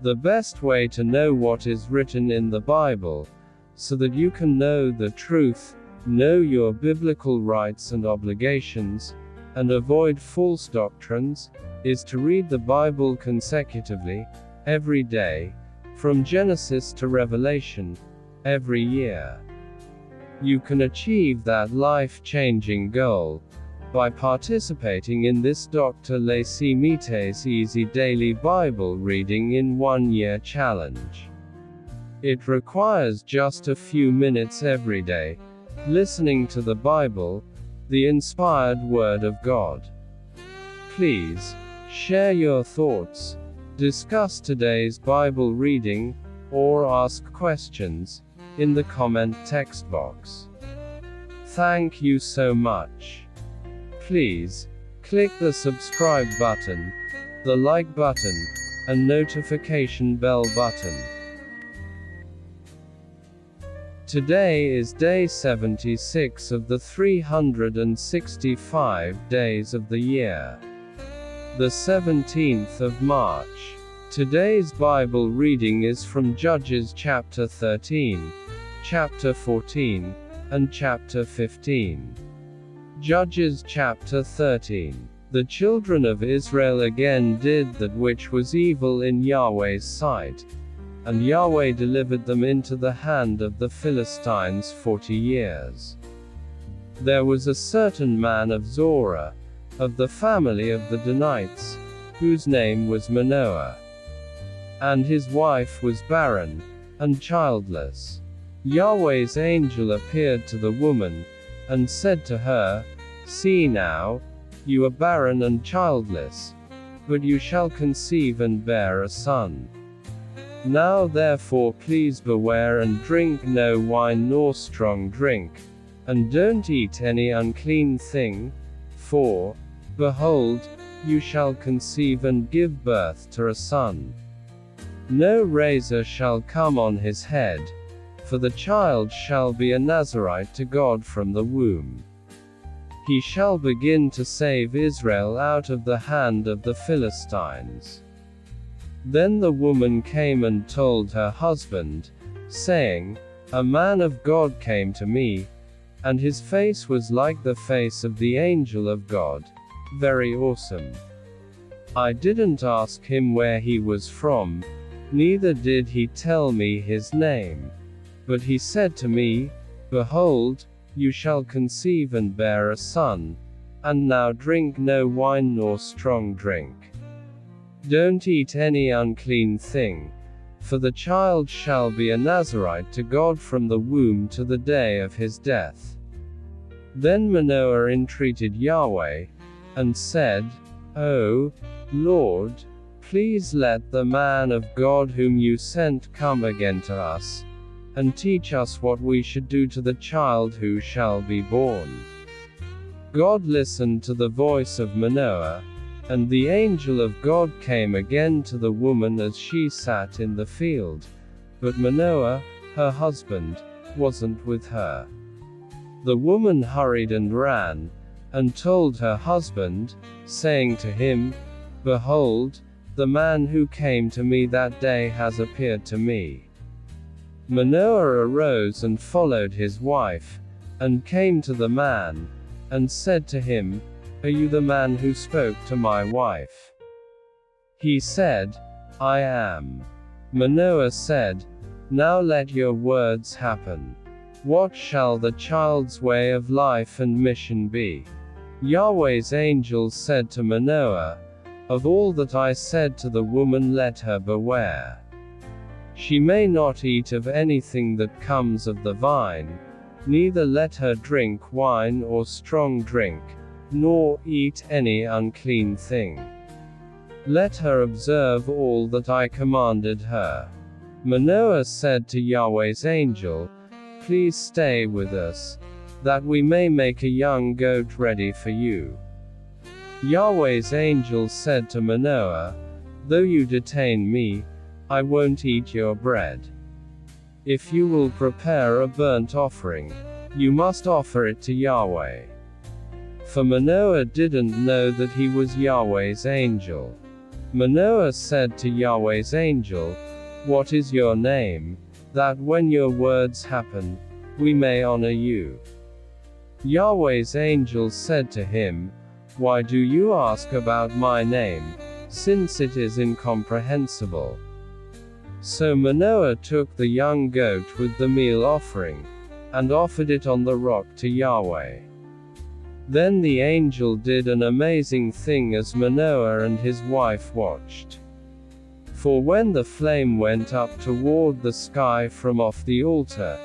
The best way to know what is written in the Bible, so that you can know the truth, know your biblical rights and obligations, and avoid false doctrines, is to read the Bible consecutively, every day, from Genesis to Revelation, every year. You can achieve that life-changing goal by participating in this Dr. Leesi Mitee's Easy Daily Bible Reading in 1 Year Challenge. It requires just a few minutes every day, listening to the Bible, the inspired Word of God. Please share your thoughts, discuss today's Bible reading, or ask questions in the comment text box. Thank you so much. Please click the subscribe button, the like button, and notification bell button. Today is day 76 of the 365 days of the year. The 17th of March. Today's Bible reading is from Judges chapter 13, chapter 14, and chapter 15. Judges chapter 13. The children of Israel again did that which was evil in Yahweh's sight, and Yahweh delivered them into the hand of the Philistines 40 years. There was a certain man of Zorah, of the family of the Danites, whose name was Manoah. And his wife was barren, and childless. Yahweh's angel appeared to the woman, and said to her, See now, you are barren and childless, but you shall conceive and bear a son. Now therefore please beware and drink no wine nor strong drink, and don't eat any unclean thing, for, behold, you shall conceive and give birth to a son. No razor shall come on his head, for the child shall be a Nazarite to God from the womb. He shall begin to save Israel out of the hand of the Philistines. Then the woman came and told her husband, saying, A man of God came to me, and his face was like the face of the angel of God, very awesome. I didn't ask him where he was from, neither did he tell me his name. But he said to me, Behold, you shall conceive and bear a son, and now drink no wine nor strong drink. Don't eat any unclean thing, for the child shall be a Nazarite to God from the womb to the day of his death. Then Manoah entreated Yahweh, and said, O Lord, please let the man of God whom you sent come again to us, and teach us what we should do to the child who shall be born. God listened to the voice of Manoah, and the angel of God came again to the woman as she sat in the field, but Manoah, her husband, wasn't with her. The woman hurried and ran, and told her husband, saying to him, Behold, the man who came to me that day has appeared to me. Manoah arose and followed his wife, and came to the man, and said to him, Are you the man who spoke to my wife? He said, I am. Manoah said, Now let your words happen. What shall the child's way of life and mission be? Yahweh's angel said to Manoah, Of all that I said to the woman let her beware. She may not eat of anything that comes of the vine, neither let her drink wine or strong drink, nor eat any unclean thing. Let her observe all that I commanded her. Manoah said to Yahweh's angel, Please stay with us, that we may make a young goat ready for you. Yahweh's angel said to Manoah, Though you detain me, I won't eat your bread. If you will prepare a burnt offering, you must offer it to Yahweh. For Manoah didn't know that he was Yahweh's angel. Manoah said to Yahweh's angel, "What is your name, that when your words happen, we may honor you?" Yahweh's angel said to him, "Why do you ask about my name, since it is incomprehensible?" So Manoah took the young goat with the meal offering, and offered it on the rock to Yahweh. Then the angel did an amazing thing as Manoah and his wife watched. For when the flame went up toward the sky from off the altar,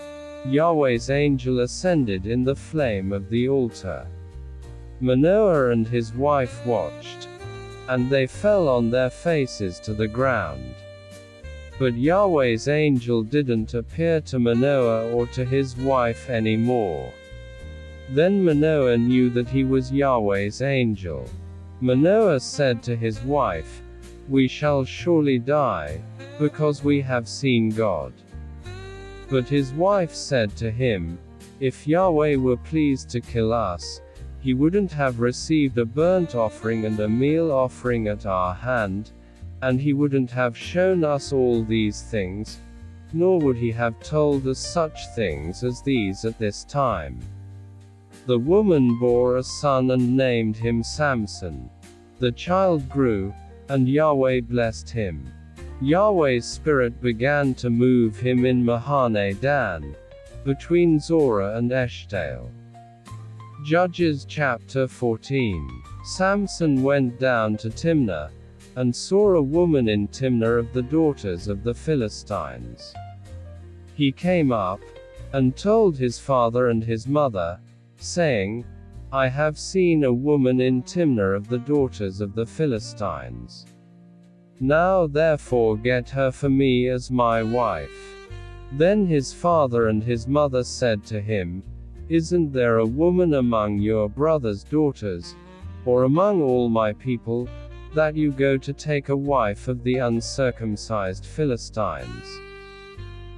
Yahweh's angel ascended in the flame of the altar. Manoah and his wife watched, and they fell on their faces to the ground. But Yahweh's angel didn't appear to Manoah or to his wife anymore. Then Manoah knew that he was Yahweh's angel. Manoah said to his wife, "We shall surely die, because we have seen God." But his wife said to him, "If Yahweh were pleased to kill us, he wouldn't have received a burnt offering and a meal offering at our hand, and he wouldn't have shown us all these things, nor would he have told us such things as these at this time." The woman bore a son and named him Samson. The child grew, and Yahweh blessed him. Yahweh's spirit began to move him in Mahane Dan, between Zorah and Eshtaol. Judges chapter 14. Samson went down to Timnah, and saw a woman in Timnah of the daughters of the Philistines. He came up, and told his father and his mother, saying, "I have seen a woman in Timnah of the daughters of the Philistines. Now therefore get her for me as my wife." Then his father and his mother said to him, "Isn't there a woman among your brother's daughters, or among all my people, that you go to take a wife of the uncircumcised Philistines?"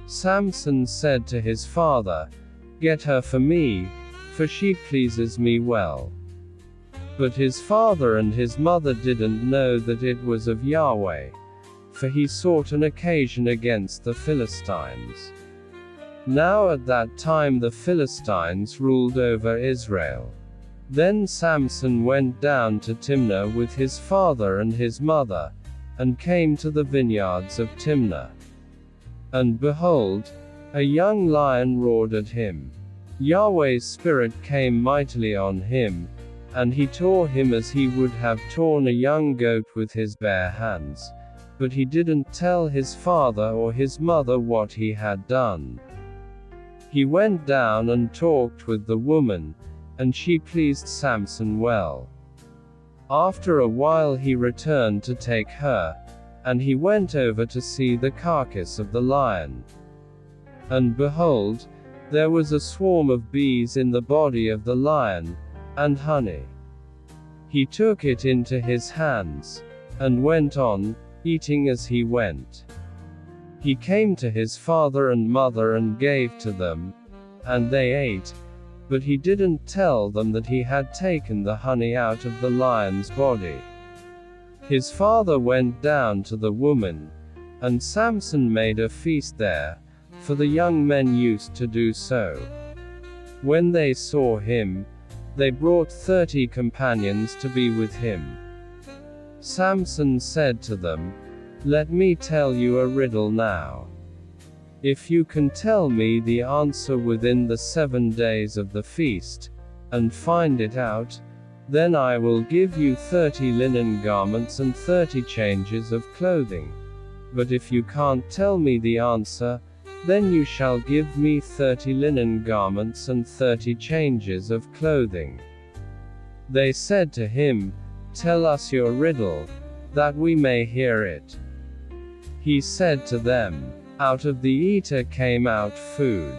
Samson said to his father, "Get her for me, for she pleases me well." But his father and his mother didn't know that it was of Yahweh, for he sought an occasion against the Philistines. Now at that time the Philistines ruled over Israel. Then Samson went down to Timnah with his father and his mother, and came to the vineyards of Timnah. And behold, a young lion roared at him. Yahweh's spirit came mightily on him, and he tore him as he would have torn a young goat with his bare hands, but he didn't tell his father or his mother what he had done. He went down and talked with the woman, and she pleased Samson well. After a while he returned to take her, and he went over to see the carcass of the lion. And behold, there was a swarm of bees in the body of the lion, and honey. He took it into his hands, and went on, eating as he went. He came to his father and mother and gave to them, and they ate, but he didn't tell them that he had taken the honey out of the lion's body. His father went down to the woman, and Samson made a feast there, for the young men used to do so. When they saw him, they brought 30 companions to be with him. Samson said to them, "Let me tell you a riddle now. If you can tell me the answer within the 7 days of the feast, and find it out, then I will give you 30 linen garments and 30 changes of clothing. But if you can't tell me the answer, then you shall give me 30 linen garments and 30 changes of clothing." They said to him, "Tell us your riddle, that we may hear it." He said to them, "Out of the eater came out food.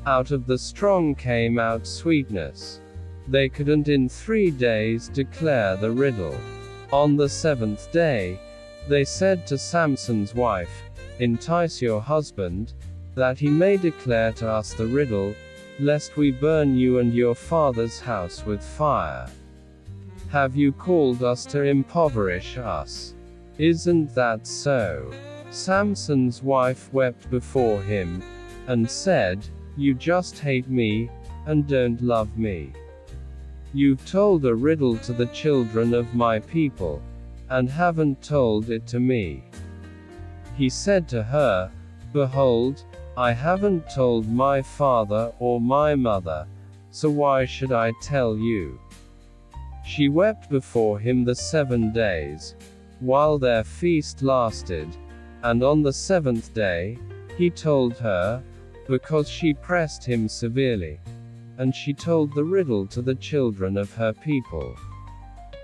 Out of the strong came out sweetness." They couldn't in 3 days declare the riddle. On the 7th day, they said to Samson's wife, "Entice your husband, that he may declare to us the riddle, lest we burn you and your father's house with fire. Have you called us to impoverish us? Isn't that so? Samson's wife wept before him, and said, You just hate me, and don't love me. You've told a riddle to the children of my people, and haven't told it to me. He said to her, Behold, I haven't told my father or my mother, so why should I tell you? She wept before him the 7 days, while their feast lasted, and on the 7th day, he told her, because she pressed him severely. And she told the riddle to the children of her people.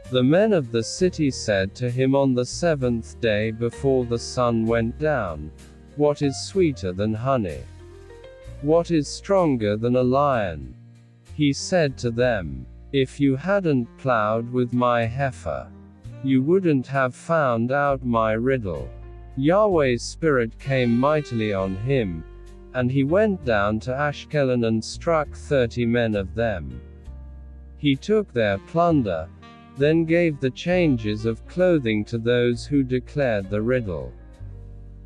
The men of the city said to him on the 7th day before the sun went down, What is sweeter than honey? What is stronger than a lion? He said to them, If you hadn't plowed with my heifer, you wouldn't have found out my riddle. Yahweh's Spirit came mightily on him, and he went down to Ashkelon and struck 30 men of them. He took their plunder, then gave the changes of clothing to those who declared the riddle.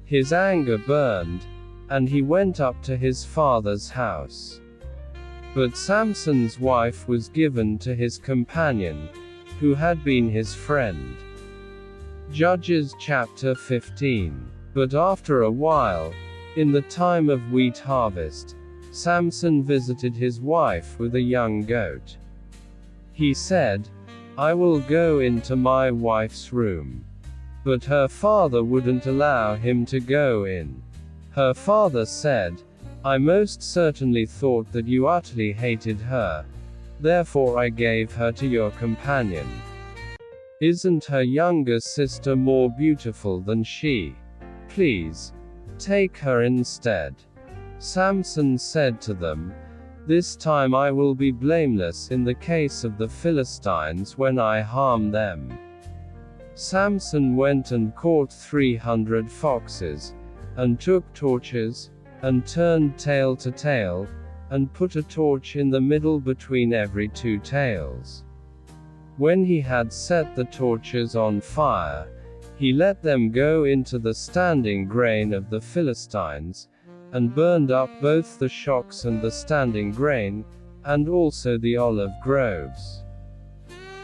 His anger burned, and he went up to his father's house. But Samson's wife was given to his companion, who had been his friend. Judges chapter 15. But after a while, in the time of wheat harvest, Samson visited his wife with a young goat. He said, I will go into my wife's room. But her father wouldn't allow him to go in. Her father said, I most certainly thought that you utterly hated her, therefore I gave her to your companion. Isn't her younger sister more beautiful than she? Please, take her instead. Samson said to them, This time I will be blameless in the case of the Philistines when I harm them. Samson went and caught 300 foxes, and took torches, and turned tail to tail, and put a torch in the middle between every 2 tails. When he had set the torches on fire, he let them go into the standing grain of the Philistines, and burned up both the shocks and the standing grain, and also the olive groves.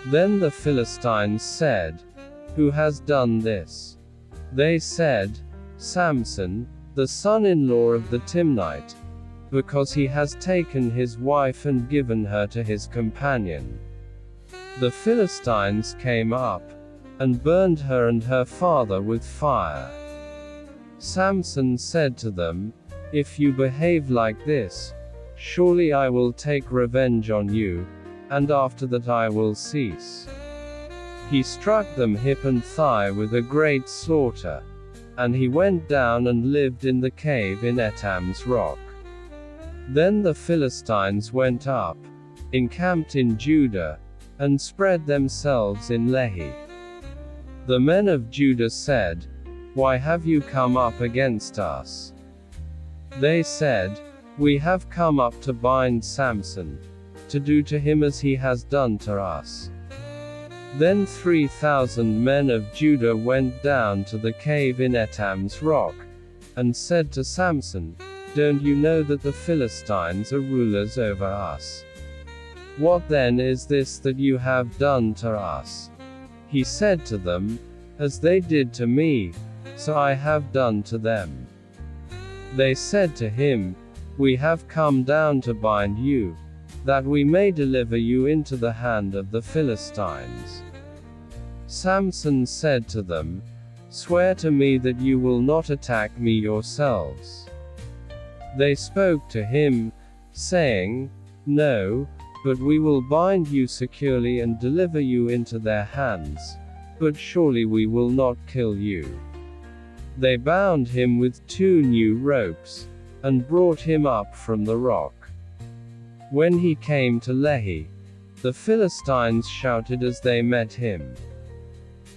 Then the Philistines said, Who has done this? They said, Samson, the son-in-law of the Timnite, because he has taken his wife and given her to his companion. The Philistines came up, and burned her and her father with fire. Samson said to them, If you behave like this, surely I will take revenge on you, and after that I will cease. He struck them hip and thigh with a great slaughter, and he went down and lived in the cave in Etam's rock. Then the Philistines went up, encamped in Judah, and spread themselves in Lehi. The men of Judah said, Why have you come up against us? They said, We have come up to bind Samson, to do to him as he has done to us. Then 3,000 men of Judah went down to the cave in Etam's rock, and said to Samson, Don't you know that the Philistines are rulers over us? What then is this that you have done to us? He said to them, As they did to me, so I have done to them. They said to him, We have come down to bind you, that we may deliver you into the hand of the Philistines. Samson said to them, Swear to me that you will not attack me yourselves. They spoke to him, saying, No, but we will bind you securely and deliver you into their hands, but surely we will not kill you. They bound him with 2 new ropes, and brought him up from the rock. When he came to Lehi, the Philistines shouted as they met him.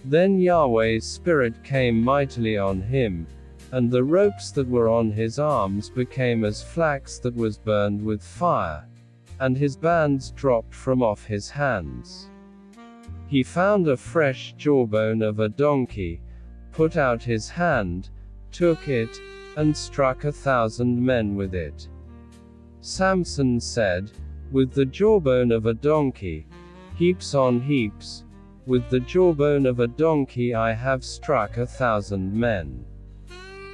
Then Yahweh's Spirit came mightily on him, and the ropes that were on his arms became as flax that was burned with fire, and his bands dropped from off his hands. He found a fresh jawbone of a donkey, put out his hand, took it, and struck 1,000 men with it. Samson said, with the jawbone of a donkey, heaps on heaps, with the jawbone of a donkey I have struck 1,000 men.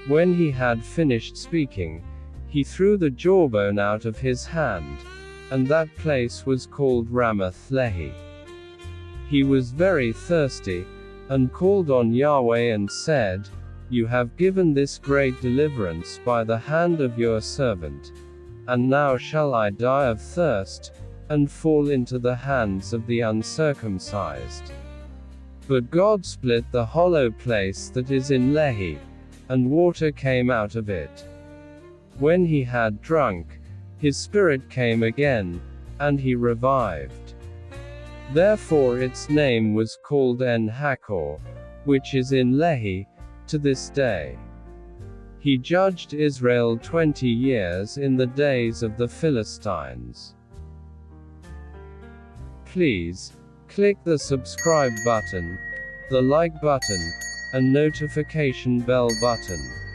When he had finished speaking, he threw the jawbone out of his hand, and that place was called Ramath-lehi. He was very thirsty, and called on Yahweh and said, You have given this great deliverance by the hand of your servant, and now shall I die of thirst, and fall into the hands of the uncircumcised. But God split the hollow place that is in Lehi, and water came out of it. When he had drunk, his spirit came again, and he revived. Therefore its name was called En-Hakkore, which is in Lehi, to this day. He judged Israel 20 years in the days of the Philistines. Please click the subscribe button, the like button, and notification bell button.